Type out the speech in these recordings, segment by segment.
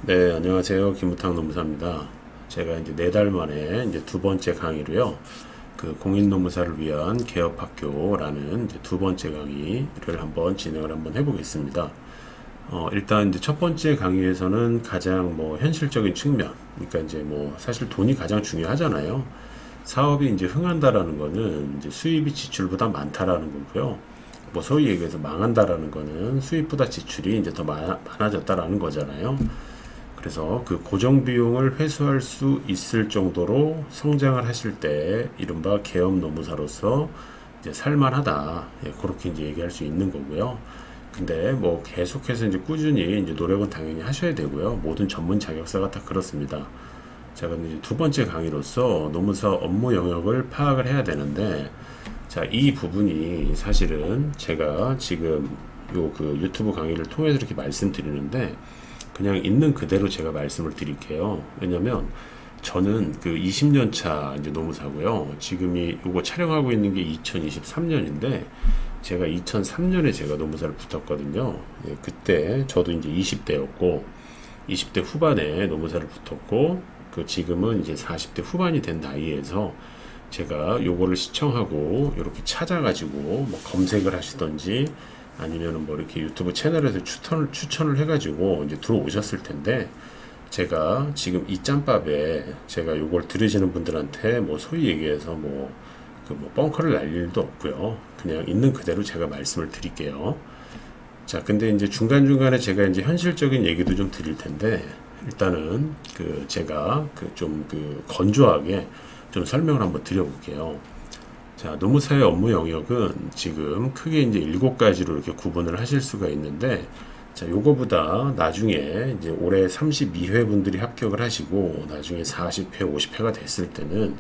네, 안녕하세요. 김우탁 노무사입니다. 제가 이제 4달 만에 이제 두 번째 강의로요. 그 공인노무사를 위한 개업학교라는 이제 두 번째 강의를 한번 진행을 한번 해보겠습니다. 일단 이제 첫 번째 강의에서는 가장 뭐 현실적인 측면, 그러니까 이제 뭐 사실 돈이 가장 중요하잖아요. 사업이 이제 흥한다라는 거는 이제 수입이 지출보다 많다라는 거고요. 뭐 소위 얘기해서 망한다라는 거는 수입보다 지출이 이제 더 많아졌다라는 거잖아요. 그래서 그 고정 비용을 회수할 수 있을 정도로 성장을 하실 때 이른바 개업 노무사로서 이제 살만하다. 예, 그렇게 이제 얘기할 수 있는 거고요. 근데 뭐 계속해서 이제 꾸준히 이제 노력은 당연히 하셔야 되고요. 모든 전문 자격사가 다 그렇습니다. 자, 근데 이제 두 번째 강의로서 노무사 업무 영역을 파악을 해야 되는데, 자, 이 부분이 사실은 제가 지금 요 그 유튜브 강의를 통해서 이렇게 말씀드리는데, 그냥 있는 그대로 제가 말씀을 드릴게요. 왜냐면 저는 그 20년 차 이제 노무사고요. 지금이 요거 촬영하고 있는 게 2023년인데 제가 2003년에 제가 노무사를 붙었거든요. 예, 그때 저도 이제 20대였고 20대 후반에 노무사를 붙었고 그 지금은 이제 40대 후반이 된 나이에서 제가 요거를 시청하고 이렇게 찾아가지고 뭐 검색을 하시던지 아니면은 뭐 이렇게 유튜브 채널에서 추천을 해가지고 이제 들어오셨을 텐데, 제가 지금 이 짬밥에 제가 요걸 들으시는 분들한테 뭐 소위 얘기해서 뭐 그 뭐 뻥커를 날 일도 없고요. 그냥 있는 그대로 제가 말씀을 드릴게요. 자, 근데 이제 중간중간에 제가 이제 현실적인 얘기도 좀 드릴 텐데, 일단은 그 제가 그 좀 그 건조하게 좀 설명을 한번 드려볼게요. 자, 노무사의 업무 영역은 지금 크게 이제 7가지로 이렇게 구분을 하실 수가 있는데, 자, 요거보다 나중에 이제 올해 32회 분들이 합격을 하시고, 나중에 40회, 50회가 됐을 때는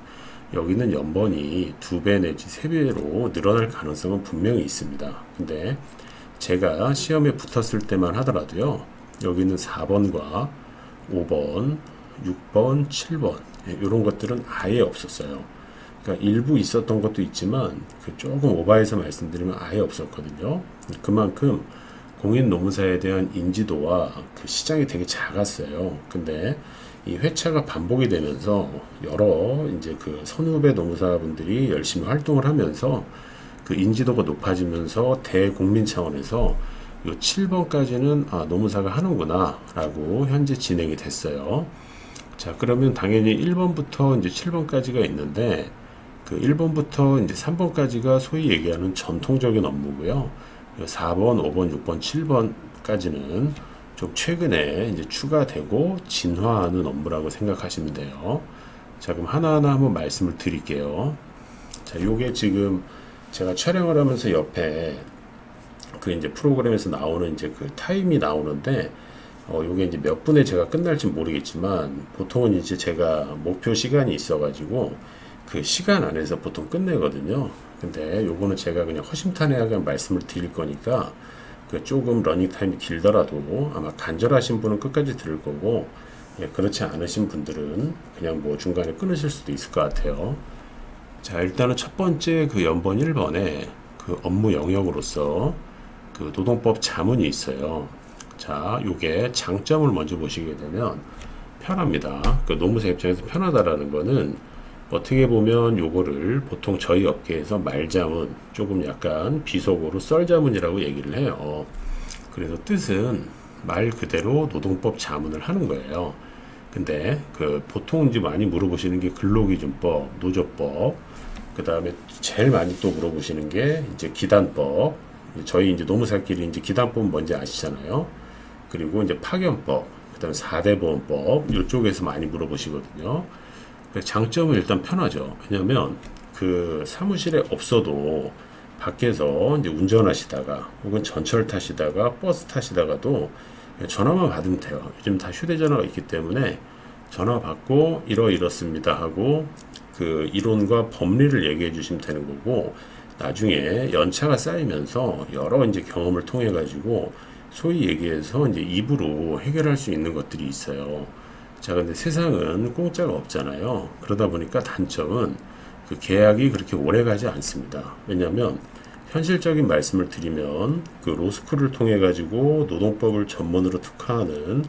여기는 연번이 2배 내지 3배로 늘어날 가능성은 분명히 있습니다. 근데 제가 시험에 붙었을 때만 하더라도요, 여기는 4번과 5번, 6번, 7번, 이런 것들은 아예 없었어요. 그러니까 일부 있었던 것도 있지만 그 조금 오바해서 말씀드리면 아예 없었거든요. 그만큼 공인 노무사에 대한 인지도와 그 시장이 되게 작았어요. 근데 이 회차가 반복이 되면서 여러 이제 그 선후배 노무사분들이 열심히 활동을 하면서 그 인지도가 높아지면서 대국민 차원에서 요 7번까지는 아, 노무사가 하는구나 라고 현재 진행이 됐어요. 자, 그러면 당연히 1번부터 이제 7번까지가 있는데, 그 1번부터 이제 3번까지가 소위 얘기하는 전통적인 업무고요. 4번, 5번, 6번, 7번까지는 좀 최근에 이제 추가되고 진화하는 업무라고 생각하시면 돼요. 자, 그럼 하나하나 한번 말씀을 드릴게요. 자, 요게 지금 제가 촬영을 하면서 옆에 그 이제 프로그램에서 나오는 이제 그 타임이 나오는데, 요게 이제 몇 분에 제가 끝날지 모르겠지만, 보통은 이제 제가 목표 시간이 있어가지고, 그 시간 안에서 보통 끝내거든요. 근데 요거는 제가 그냥 허심탄회하게 말씀을 드릴 거니까, 그 조금 러닝 타임이 길더라도 아마 간절하신 분은 끝까지 들을 거고, 예, 그렇지 않으신 분들은 그냥 뭐 중간에 끊으실 수도 있을 것 같아요. 자, 일단은 첫 번째 그 연번 1번에 그 업무 영역으로서 그 노동법 자문이 있어요. 자, 요게 장점을 먼저 보시게 되면 편합니다. 그 노무사 입장에서 편하다라는 거는 어떻게 보면 요거를 보통 저희 업계에서 말자문, 조금 약간 비속어로 썰자문이라고 얘기를 해요. 그래서 뜻은 말 그대로 노동법 자문을 하는 거예요. 근데 그 보통 이제 많이 물어보시는 게 근로기준법, 노조법, 그 다음에 제일 많이 또 물어보시는 게 이제 기단법. 저희 이제 노무사끼리 이제 기단법은 뭔지 아시잖아요. 그리고 이제 파견법, 그 다음에 4대 보험법, 이쪽에서 많이 물어보시거든요. 장점은 일단 편하죠. 왜냐면 그 사무실에 없어도 밖에서 이제 운전하시다가 혹은 전철 타시다가 버스 타시다가도 전화만 받으면 돼요. 요즘 다 휴대전화가 있기 때문에 전화 받고 이렇습니다 하고 그 이론과 법리를 얘기해 주시면 되는 거고, 나중에 연차가 쌓이면서 여러 이제 경험을 통해 가지고 소위 얘기해서 이제 입으로 해결할 수 있는 것들이 있어요. 자, 근데 세상은 공짜가 없잖아요. 그러다 보니까 단점은 그 계약이 그렇게 오래 가지 않습니다. 왜냐하면 현실적인 말씀을 드리면 그 로스쿨을 통해 가지고 노동법을 전문으로 특화하는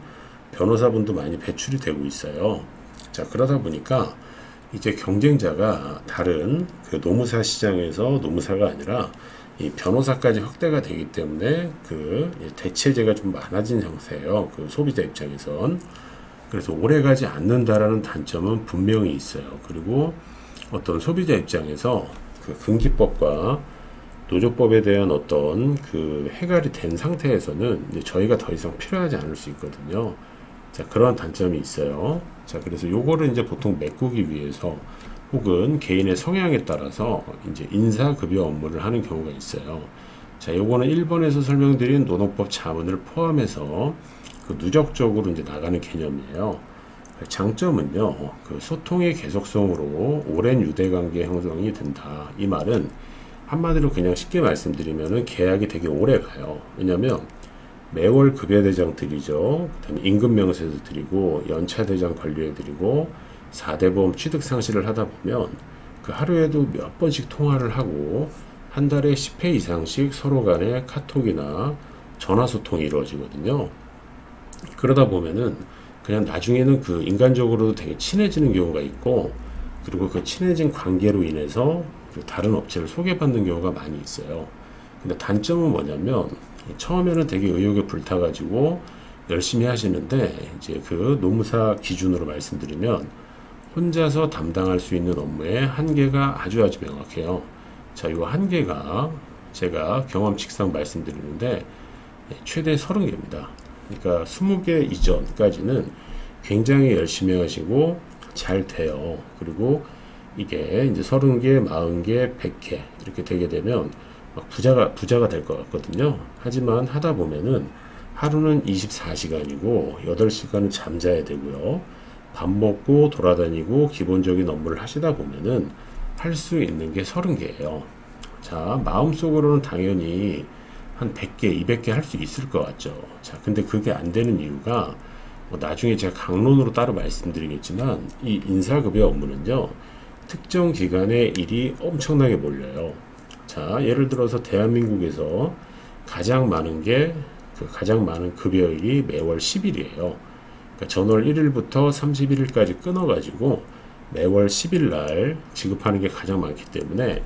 변호사분도 많이 배출이 되고 있어요. 자, 그러다 보니까 이제 경쟁자가 다른 그 노무사 시장에서 노무사가 아니라 이 변호사까지 확대가 되기 때문에 그 대체제가 좀 많아진 형태예요. 그 소비자 입장에선. 그래서 오래가지 않는다라는 단점은 분명히 있어요. 그리고 어떤 소비자 입장에서 그 금기법과 노조법에 대한 어떤 그 해결이 된 상태에서는 이제 저희가 더 이상 필요하지 않을 수 있거든요. 자, 그런 단점이 있어요. 자, 그래서 요거를 이제 보통 메꾸기 위해서 혹은 개인의 성향에 따라서 이제 인사급여 업무를 하는 경우가 있어요. 자, 요거는 1번에서 설명드린 노동법 자문을 포함해서 그 누적적으로 이제 나가는 개념이에요. 장점은요, 그 소통의 계속성으로 오랜 유대관계 형성이 된다. 이 말은 한마디로 그냥 쉽게 말씀드리면은 계약이 되게 오래 가요. 왜냐면 매월 급여대장 드리죠. 그다음에 임금명세서 드리고 연차대장 관리해 드리고 4대 보험 취득 상실을 하다 보면 그 하루에도 몇 번씩 통화를 하고 한 달에 10회 이상씩 서로 간에 카톡이나 전화 소통이 이루어지거든요. 그러다 보면은 그냥 나중에는 그 인간적으로도 되게 친해지는 경우가 있고, 그리고 그 친해진 관계로 인해서 다른 업체를 소개받는 경우가 많이 있어요. 근데 단점은 뭐냐면 처음에는 되게 의욕에 불타가지고 열심히 하시는데 이제 그 노무사 기준으로 말씀드리면 혼자서 담당할 수 있는 업무의 한계가 아주 명확해요. 자, 이 한계가 제가 경험칙상 말씀드리는데 최대 30개입니다. 그러니까 20개 이전까지는 굉장히 열심히 하시고 잘 돼요. 그리고 이게 이제 30개, 40개, 100개 이렇게 되게 되면 막 부자가 될 것 같거든요. 하지만 하다 보면은 하루는 24시간이고 8시간은 잠자야 되고요. 밥 먹고 돌아다니고 기본적인 업무를 하시다 보면은 할 수 있는 게 30개예요. 자, 마음속으로는 당연히 한 100개, 200개 할 수 있을 것 같죠. 자, 근데 그게 안 되는 이유가 뭐 나중에 제가 강론으로 따로 말씀드리겠지만 이 인사급여 업무는요, 특정 기간에 일이 엄청나게 몰려요. 자, 예를 들어서 대한민국에서 가장 많은 가장 많은 급여일이 매월 10일이에요. 그러니까 전월 1일부터 31일까지 끊어가지고 매월 10일 날 지급하는 게 가장 많기 때문에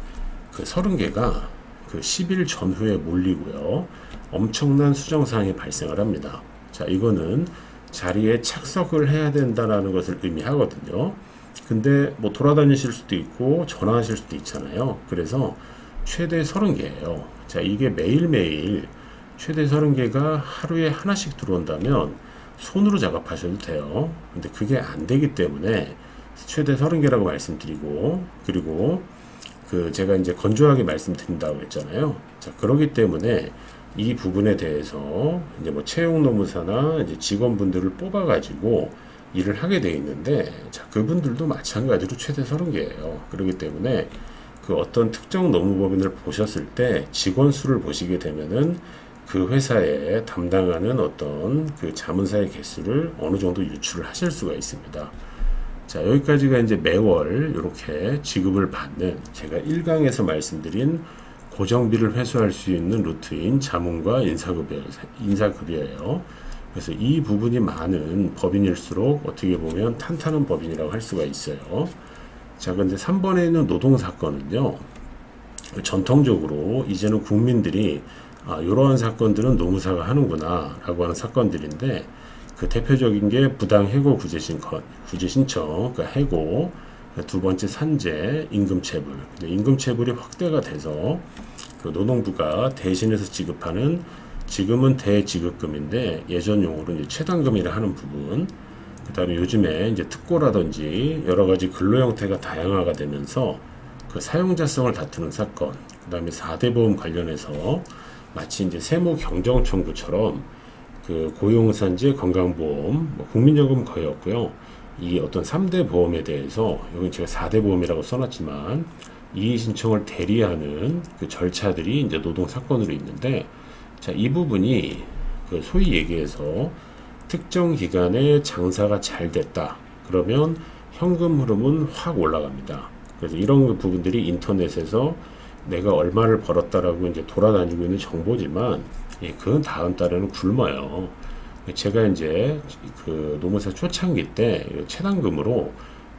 그 30개가 그 10일 전후에 몰리고요. 엄청난 수정사항이 발생을 합니다. 자, 이거는 자리에 착석을 해야 된다는 것을 의미하거든요. 근데 뭐 돌아다니실 수도 있고 전화하실 수도 있잖아요. 그래서 최대 30개예요. 자, 이게 매일매일 최대 30개가 하루에 하나씩 들어온다면 손으로 작업하셔도 돼요. 근데 그게 안 되기 때문에 최대 30개라고 말씀드리고, 그리고 그 제가 이제 건조하게 말씀드린다고 했잖아요. 자, 그러기 때문에 이 부분에 대해서 이제 뭐 채용 노무사나 이제 직원분들을 뽑아가지고 일을 하게 돼 있는데, 자, 그분들도 마찬가지로 최대 30개예요. 그렇기 때문에 그 어떤 특정 노무법인을 보셨을 때 직원 수를 보시게 되면은 그 회사에 담당하는 어떤 그 자문사의 개수를 어느 정도 유출을 하실 수가 있습니다. 자, 여기까지가 이제 매월 이렇게 지급을 받는 제가 1강에서 말씀드린 고정비를 회수할 수 있는 루트인 자문과 인사급여예요. 그래서 이 부분이 많은 법인일수록 어떻게 보면 탄탄한 법인이라고 할 수가 있어요. 자, 근데 3번에 있는 노동사건은요, 전통적으로 이제는 국민들이 이러한 사건들은 노무사가 하는구나 라고 하는 사건들인데, 그 대표적인 게 부당해고 구제신청, 그러니까 해고, 두 번째 산재, 임금체불. 임금체불이 확대가 돼서 그 노동부가 대신해서 지급하는, 지금은 대지급금인데 예전 용어로 이제 최단금이라 하는 부분, 그 다음에 요즘에 이제 특고라든지 여러 가지 근로 형태가 다양화가 되면서 그 사용자성을 다투는 사건, 그 다음에 4대 보험 관련해서 마치 이제 세무 경정 청구처럼 그 고용산재 건강보험, 뭐 국민연금 거의 없고요. 이 어떤 3대 보험에 대해서, 여기 제가 4대 보험이라고 써놨지만 이의 신청을 대리하는 그 절차들이 이제 노동 사건으로 있는데, 자, 이 부분이 그 소위 얘기해서 특정 기간에 장사가 잘 됐다 그러면 현금 흐름은 확 올라갑니다. 그래서 이런 부분들이 인터넷에서 내가 얼마를 벌었다라고 이제 돌아다니고 있는 정보지만, 그건 다음 달에는 굶어요. 제가 이제 그 노무사 초창기 때 체당금으로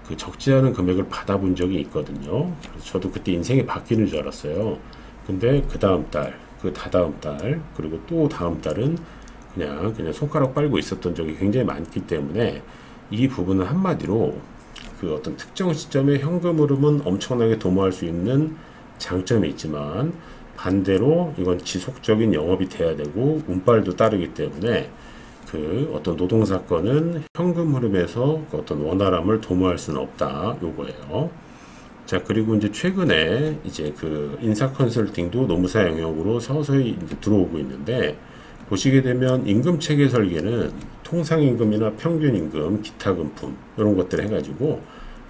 그 적지 않은 금액을 받아본 적이 있거든요. 그래서 저도 그때 인생이 바뀌는 줄 알았어요. 근데 그 다음 달, 그 다다음 달, 그리고 또 다음 달은 그냥 손가락 빨고 있었던 적이 굉장히 많기 때문에 이 부분은 한마디로 그 어떤 특정 시점에 현금 흐름은 엄청나게 도모할 수 있는 장점이 있지만 반대로 이건 지속적인 영업이 돼야 되고 운빨도 따르기 때문에 그 어떤 노동 사건은 현금 흐름에서 그 어떤 원활함을 도모할 수는 없다 요거예요. 자, 그리고 이제 최근에 이제 그 인사 컨설팅도 노무사 영역으로 서서히 이제 들어오고 있는데 보시게 되면 임금 체계 설계는 통상임금이나 평균임금, 기타금품 이런 것들 해가지고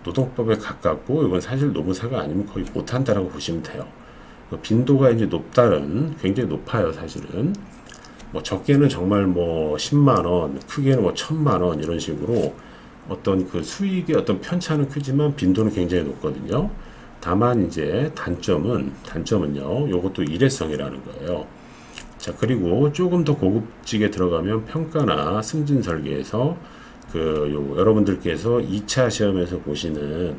노동법에 가깝고 이건 사실 노무사가 아니면 거의 못한다라고 보시면 돼요. 빈도가 이제 높다는 굉장히 높아요 사실은. 뭐 적게는 정말 뭐 10만원, 크게는 뭐 1000만원 이런 식으로 어떤 그 수익의 어떤 편차는 크지만 빈도는 굉장히 높거든요. 다만 이제 단점은요, 요것도 일회성이라는 거예요. 자, 그리고 조금 더 고급지게 들어가면 평가나 승진 설계에서 여러분들께서 2차 시험에서 보시는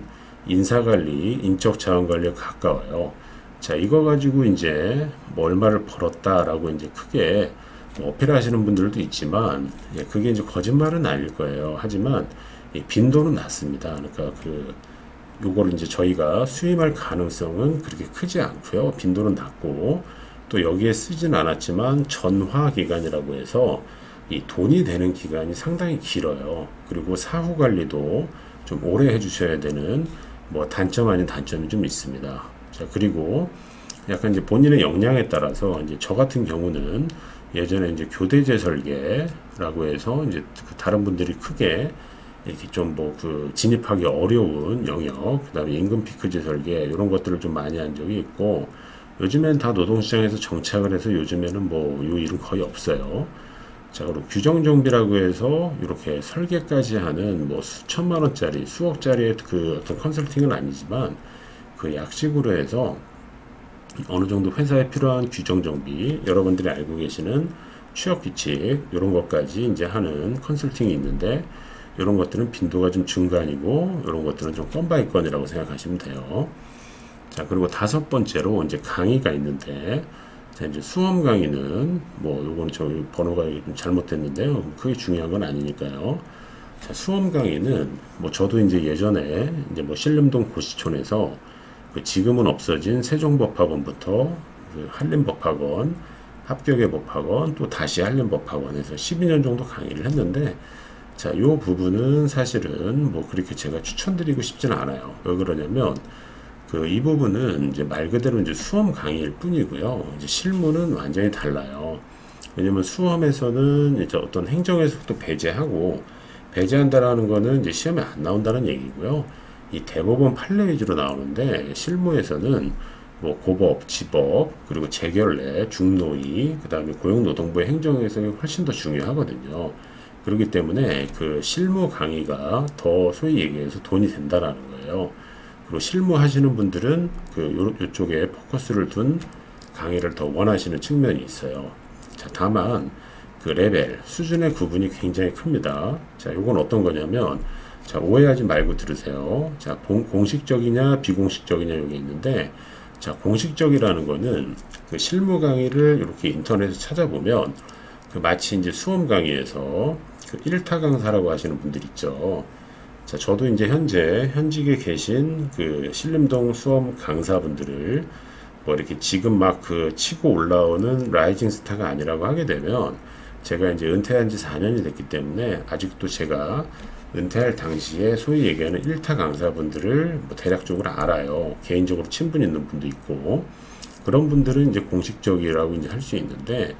인사관리, 인적 자원관리에 가까워요. 자, 이거 가지고 이제 뭐 얼마를 벌었다라고 이제 크게 어필하시는 분들도 있지만, 그게 이제 거짓말은 아닐 거예요. 하지만 빈도는 낮습니다. 그러니까 요거를 이제 저희가 수임할 가능성은 그렇게 크지 않고요. 빈도는 낮고 또 여기에 쓰진 않았지만 전화 기간이라고 해서 이 돈이 되는 기간이 상당히 길어요. 그리고 사후 관리도 좀 오래 해주셔야 되는 뭐 단점 아닌 단점이 좀 있습니다. 자, 그리고 약간 이제 본인의 역량에 따라서 이제 저 같은 경우는 예전에 이제 교대제 설계라고 해서 이제 다른 분들이 크게 이렇게 좀 진입하기 어려운 영역, 그 다음에 임금 피크제 설계 이런 것들을 좀 많이 한 적이 있고 요즘엔 다 노동시장에서 정착을 해서 요즘에는 요 일은 거의 없어요. 자, 그리고 규정정비라고 해서 이렇게 설계까지 하는 뭐 수천만 원짜리, 수억짜리의 그 어떤 컨설팅은 아니지만 그 약식으로 해서 어느 정도 회사에 필요한 규정정비, 여러분들이 알고 계시는 취업규칙 이런 것까지 이제 하는 컨설팅이 있는데 이런 것들은 빈도가 좀 중간이고 이런 것들은 좀 건바이건이라고 생각하시면 돼요. 자, 그리고 다섯 번째로 이제 강의가 있는데, 자, 이제 수험 강의는 요거는 저 번호가 좀 잘못됐는데요. 그게 중요한 건 아니니까요. 자, 수험 강의는 저도 이제 예전에 이제 신림동 고시촌에서 지금은 없어진 세종법학원부터 한림법학원, 합격의 법학원, 또 다시 한림법학원에서 12년 정도 강의를 했는데, 자, 요 부분은 사실은 그렇게 제가 추천드리고 싶지는 않아요. 왜 그러냐면, 이 부분은 이제 말 그대로 이제 수험 강의일 뿐이고요. 이제 실무는 완전히 달라요. 왜냐면 수험에서는 이제 어떤 행정에서도 배제한다라는 거는 이제 시험에 안 나온다는 얘기고요. 이 대법원 판례 위주로 나오는데 실무에서는 고법, 지법, 그리고 재결례, 중노위, 그 다음에 고용노동부의 행정에서 훨씬 더 중요하거든요. 그렇기 때문에 실무 강의가 더 소위 얘기해서 돈이 된다라는 거예요. 그리고 실무 하시는 분들은 요쪽에 포커스를 둔 강의를 더 원하시는 측면이 있어요. 자, 다만 레벨, 수준의 구분이 굉장히 큽니다. 자, 요건 어떤 거냐면, 자, 오해하지 말고 들으세요. 자, 공식적이냐 비공식적이냐 요게 있는데, 자, 공식적이라는 거는 실무 강의를 이렇게 인터넷에 찾아보면 마치 이제 수험 강의에서 1타 강사라고 하시는 분들 있죠. 자, 저도 이제 현직에 계신 신림동 수험 강사분들을 이렇게 지금 치고 올라오는 라이징 스타가 아니라고 하게 되면 제가 이제 은퇴한 지 4년이 됐기 때문에 아직도 제가 은퇴할 당시에 소위 얘기하는 1타 강사분들을 대략적으로 알아요. 개인적으로 친분 있는 분도 있고 그런 분들은 이제 공식적이라고 이제 할 수 있는데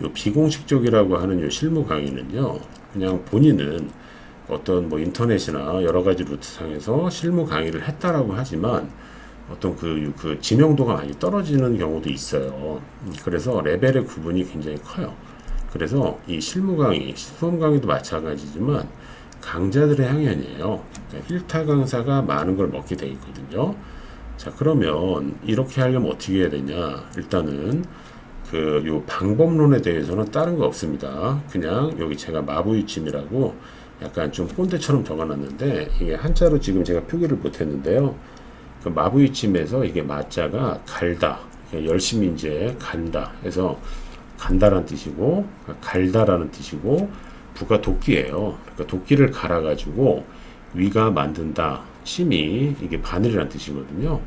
요 비공식적이라고 하는 요 실무 강의는요, 그냥 본인은 어떤 인터넷이나 여러 가지 루트상에서 실무 강의를 했다라고 하지만 어떤 지명도가 많이 떨어지는 경우도 있어요. 그래서 레벨의 구분이 굉장히 커요. 그래서 이 실무 강의, 수험 강의도 마찬가지지만 강자들의 향연이에요. 1타 강사가 많은 걸 먹게 돼 있거든요. 자, 그러면 이렇게 하려면 어떻게 해야 되냐? 일단은 요 방법론에 대해서는 다른 거 없습니다. 그냥 여기 제가 마부이침이라고 약간 좀 꼰대처럼 적어놨는데, 이게 한자로 지금 제가 표기를 못했는데요. 그 마부이침에서 이게 마자가 갈다, 열심히 이제 간다 해서 간다라는 뜻이고, 갈다라는 뜻이고, 부가 도끼예요. 그러니까 도끼를 갈아가지고 위가 만든다, 심이 이게 바늘이라는 뜻이거든요.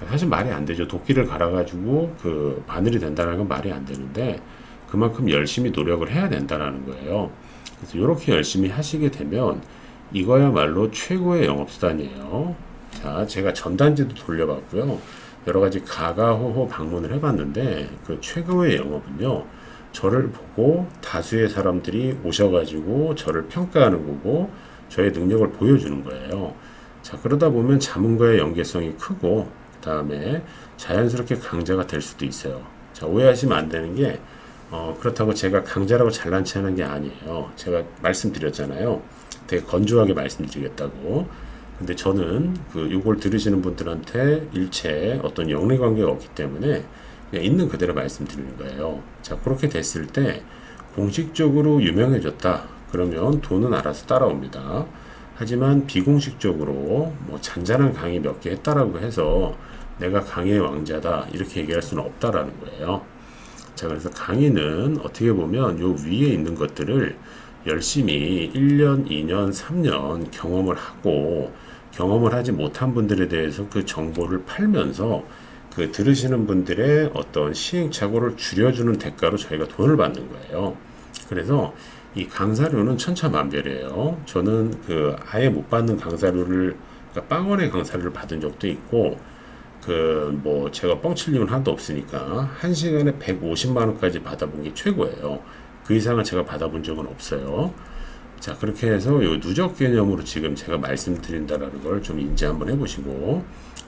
사실 말이 안 되죠. 도끼를 갈아가지고 그 바늘이 된다는 건 말이 안 되는데, 그만큼 열심히 노력을 해야 된다는 거예요. 그래서 이렇게 열심히 하시게 되면 이거야말로 최고의 영업수단이에요. 자, 제가 전단지도 돌려봤고요. 여러 가지 가가호호 방문을 해봤는데, 그 최고의 영업은요, 저를 보고 다수의 사람들이 오셔가지고 저를 평가하는 거고, 저의 능력을 보여주는 거예요. 자, 그러다 보면 자문과의 연계성이 크고, 그 다음에 자연스럽게 강자가 될 수도 있어요. 자, 오해하시면 안 되는 게, 그렇다고 제가 강자라고 잘난 체 하는 게 아니에요. 제가 말씀드렸잖아요. 되게 건조하게 말씀드리겠다고. 근데 저는 요걸 들으시는 분들한테 일체 어떤 영리 관계가 없기 때문에 그냥 있는 그대로 말씀드리는 거예요. 자, 그렇게 됐을 때 공식적으로 유명해졌다. 그러면 돈은 알아서 따라옵니다. 하지만 비공식적으로 뭐 잔잔한 강의 몇 개 했다라고 해서 내가 강의의 왕자다 이렇게 얘기할 수는 없다라는 거예요. 자, 그래서 강의는 어떻게 보면 요 위에 있는 것들을 열심히 1년, 2년, 3년 경험을 하고, 경험을 하지 못한 분들에 대해서 그 정보를 팔면서 그 들으시는 분들의 어떤 시행착오를 줄여주는 대가로 저희가 돈을 받는 거예요. 그래서 이 강사료는 천차만별이에요. 저는 아예 못 받는 강사료를, 그러니까 빵원의 강사료를 받은 적도 있고, 뭐 제가 뻥칠 이유는 하나도 없으니까 1시간에 150만 원까지 받아본 게 최고예요. 그 이상은 제가 받아본 적은 없어요. 자, 그렇게 해서 요 누적 개념으로 지금 제가 말씀드린다라는 걸 좀 인지 한번 해보시고,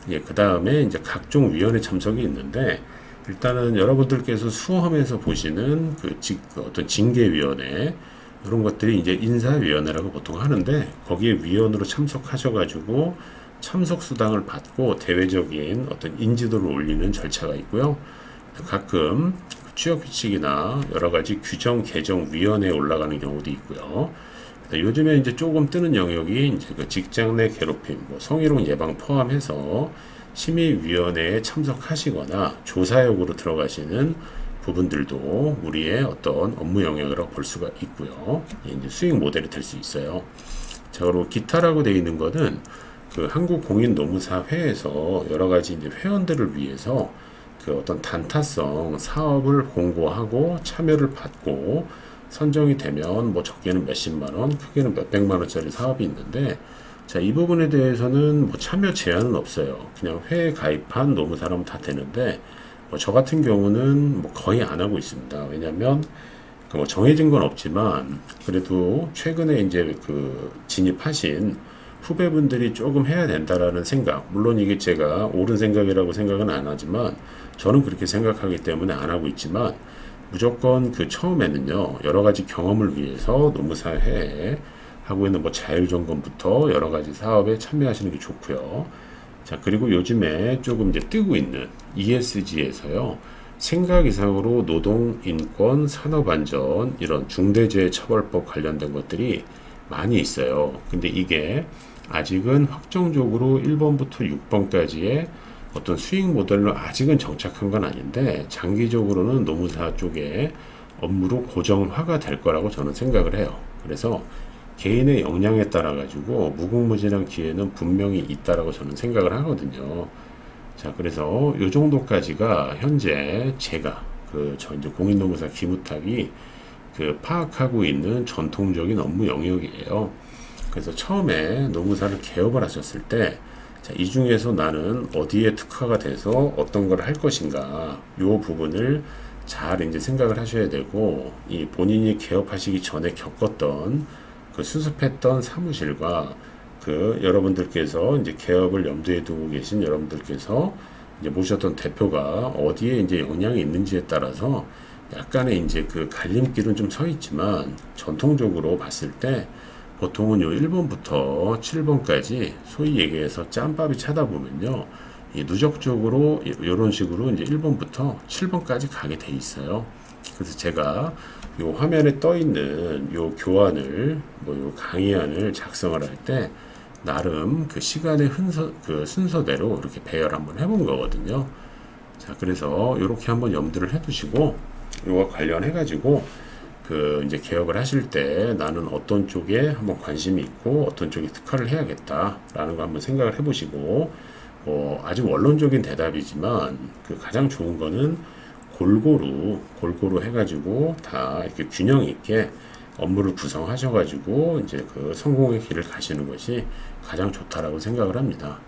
그 다음에 이제 각종 위원회 참석이 있는데, 일단은 여러분들께서 수험에서 보시는 어떤 징계위원회, 이런 것들이 이제 인사위원회라고 보통 하는데, 거기에 위원으로 참석하셔가지고 참석 수당을 받고 대외적인 어떤 인지도를 올리는 절차가 있고요. 가끔 취업 규칙이나 여러 가지 규정 개정 위원회에 올라가는 경우도 있고요. 요즘에 이제 조금 뜨는 영역이 이제 그 직장 내 괴롭힘, 뭐 성희롱 예방 포함해서 심의위원회에 참석하시거나 조사역으로 들어가시는 부분들도 우리의 어떤 업무 영역이라고 볼 수가 있고요. 이제 수익 모델이 될 수 있어요. 자, 그리고 기타라고 되어 있는 거는 한국공인노무사회에서 여러 가지 이제 회원들을 위해서 어떤 단타성 사업을 공고하고 참여를 받고 선정이 되면 뭐 적게는 몇십만 원, 크게는 몇백만 원짜리 사업이 있는데, 자, 이 부분에 대해서는 뭐 참여 제한은 없어요. 그냥 회에 가입한 노무사라면 다 되는데, 뭐 저 같은 경우는 뭐 거의 안 하고 있습니다. 왜냐면 뭐 정해진 건 없지만 그래도 최근에 이제 진입하신 후배분들이 조금 해야 된다라는 생각, 물론 이게 제가 옳은 생각이라고 생각은 안 하지만 저는 그렇게 생각하기 때문에 안 하고 있지만, 무조건 처음에는요, 여러 가지 경험을 위해서 노무사회에 하고 있는 뭐 자율점검부터 여러 가지 사업에 참여하시는 게 좋고요. 자, 그리고 요즘에 조금 이제 뜨고 있는 ESG에서요, 생각 이상으로 노동, 인권, 산업안전, 이런 중대재해처벌법 관련된 것들이 많이 있어요. 근데 이게 아직은 확정적으로 1번부터 6번까지의 어떤 수익 모델로 아직은 정착한 건 아닌데, 장기적으로는 노무사 쪽에 업무로 고정화가 될 거라고 저는 생각을 해요. 그래서 개인의 역량에 따라 가지고 무궁무진한 기회는 분명히 있다라고 저는 생각을 하거든요. 자, 그래서 요 정도까지가 현재 제가 저 이제 공인노무사 기무탑이 파악하고 있는 전통적인 업무 영역이에요. 그래서 처음에 노무사를 개업을 하셨을 때, 자, 이 중에서 나는 어디에 특화가 돼서 어떤 걸 할 것인가, 요 부분을 잘 이제 생각을 하셔야 되고, 이 본인이 개업하시기 전에 겪었던 수습했던 사무실과 여러분들께서 이제 개업을 염두에 두고 계신 여러분들께서 이제 모셨던 대표가 어디에 이제 영향이 있는지에 따라서 약간의 이제 갈림길은 좀 서 있지만, 전통적으로 봤을 때 보통은 요 1번부터 7번까지 소위 얘기해서 짬밥이 차다 보면요, 누적적으로 이런 식으로 이제 1번부터 7번까지 가게 돼 있어요. 그래서 제가 요 화면에 떠 있는 요 교환을 요 강의안을 작성을 할 때 나름 그 시간의 그 순서대로 이렇게 배열 한번 해본 거거든요. 자, 그래서 이렇게 한번 염두를 해두시고 요거 관련해 가지고 그 이제 개혁을 하실 때 나는 어떤 쪽에 한번 관심이 있고 어떤 쪽에 특화를 해야겠다라는 거 한번 생각을 해보시고 아주 원론적인 대답이지만 그 가장 좋은 거는 골고루 해가지고 다 이렇게 균형 있게 업무를 구성하셔가지고 이제 그 성공의 길을 가시는 것이 가장 좋다라고 생각을 합니다.